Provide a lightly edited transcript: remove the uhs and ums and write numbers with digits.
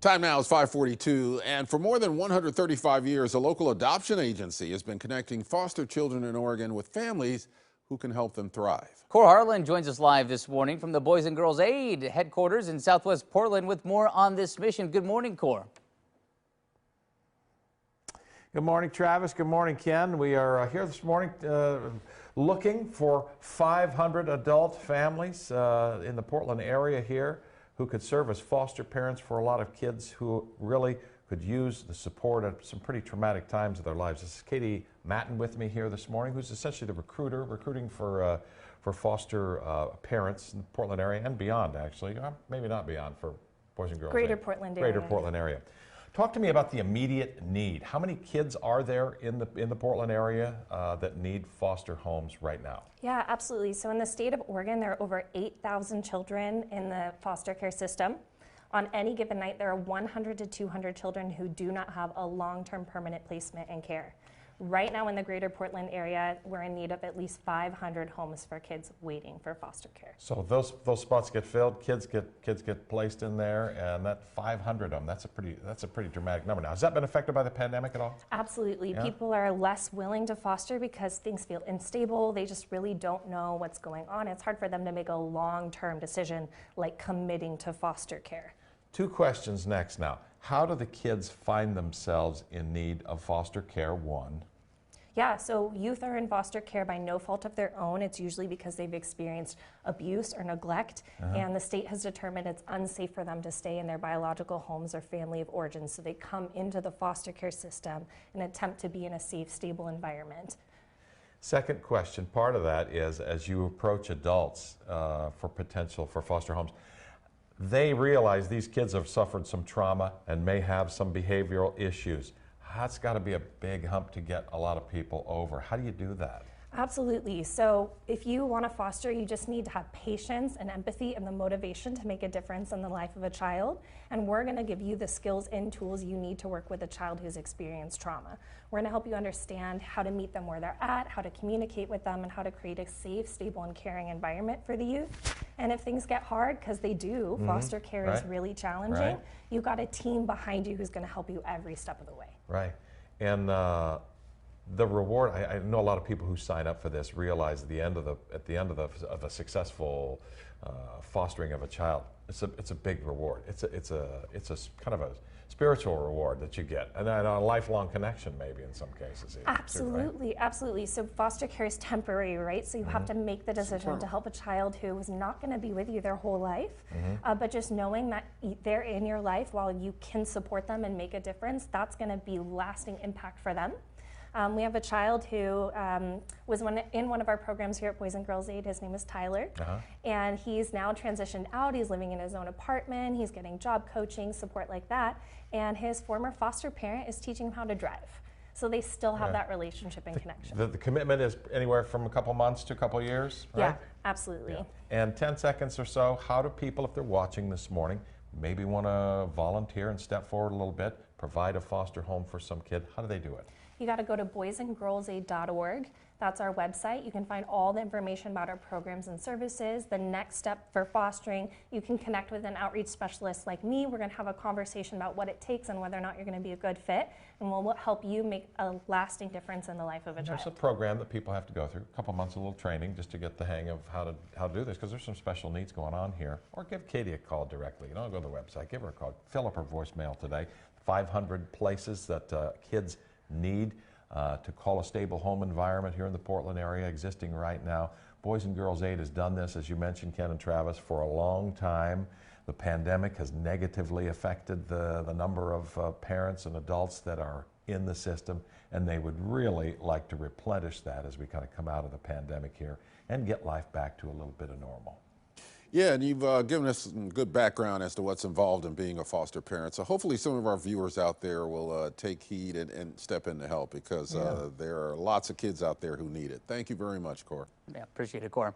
Time now is 5:42, and for more than 135 years, a local adoption agency has been connecting foster children in Oregon with families who can help them thrive. Kohr joins us live this morning from the Boys and Girls Aid headquarters in Southwest Portland with more on this mission. Good morning, Kohr. Good morning, Travis. Good morning, Ken. We are here this morning looking for 500 adult families in the Portland area here who could serve as foster parents for a lot of kids who really could use the support at some pretty traumatic times of their lives. This is Katie Matten with me here this morning, who's essentially the recruiter, recruiting for foster parents in the Portland area and beyond, actually. Maybe not beyond for Boys and Girls. Greater Portland area. Greater Portland area. Talk to me about the immediate need. How many kids are there in the Portland area that need foster homes right now? Yeah, absolutely. So in the state of Oregon, there are over 8,000 children in the foster care system. On any given night, there are 100 to 200 children who do not have a long-term permanent placement and care. Right now in the greater Portland area, we're in need of at least 500 homes for kids waiting for foster care. So those spots get filled, kids get placed in there, and that 500 of them, that's a pretty dramatic number. Now, has that been affected by the pandemic at all? Absolutely. Yeah? People are less willing to foster because things feel unstable. They just really don't know what's going on. It's hard for them to make a long-term decision like committing to foster care. Two questions next now. How do the kids find themselves in need of foster care, one? Yeah, so youth are in foster care by no fault of their own. It's usually because they've experienced abuse or neglect, and the state has determined it's unsafe for them to stay in their biological homes or family of origin, so they come into the foster care system and attempt to be in a safe, stable environment. Second question, part of that is as you approach adults for potential for foster homes, they realize these kids have suffered some trauma and may have some behavioral issues. That's got to be a big hump to get a lot of people over. How do you do that? Absolutely. So if you want to foster, you just need to have patience and empathy and the motivation to make a difference in the life of a child. And we're going to give you the skills and tools you need to work with a child who's experienced trauma. We're going to help you understand how to meet them where they're at, how to communicate with them, and how to create a safe, stable, and caring environment for the youth. And if things get hard, because they do, foster care is really challenging, you've got a team behind you who's going to help you every step of the way. Right. And the reward, I know a lot of people who sign up for this realize at the end of a successful fostering of a child, it's a big reward. It's a kind of a spiritual reward that you get, and a lifelong connection maybe in some cases. Absolutely, right? absolutely. So foster care is temporary, right? So you have to make the decision to help a child who is not going to be with you their whole life, but just knowing that they're in your life while you can support them and make a difference, that's going to be lasting impact for them. We have a child who was in one of our programs here at Boys and Girls Aid. His name is Tyler, and he's now transitioned out. He's living in his own apartment. He's getting job coaching, support like that, and his former foster parent is teaching him how to drive. So they still have that relationship and connection. The commitment is anywhere from a couple months to a couple years, right? Yeah, absolutely. Yeah. And 10 seconds or so, how do people, if they're watching this morning, maybe want to volunteer and step forward a little bit, provide a foster home for some kid, how do they do it? You got to go to boysandgirlsaid.org. That's our website. You can find all the information about our programs and services, the next step for fostering. You can connect with an outreach specialist like me. We're going to have a conversation about what it takes and whether or not you're going to be a good fit, and we'll help you make a lasting difference in the life of a child. There's a program that people have to go through, a couple months of a little training just to get the hang of how to do this, because there's some special needs going on here. Or give Katie a call directly. You don't go to the website, give her a call. Fill up her voicemail today. 500 places that kids need to call a stable home environment here in the Portland area existing right now. Boys and Girls Aid has done this, as you mentioned, Ken and Travis, for a long time. The pandemic has negatively affected the number of parents and adults that are in the system, and they would really like to replenish that as we kind of come out of the pandemic here and get life back to a little bit of normal. Yeah, and you've given us some good background as to what's involved in being a foster parent. So hopefully some of our viewers out there will take heed and step in to help, because there are lots of kids out there who need it. Thank you very much, Kohr. Yeah, appreciate it, Kohr.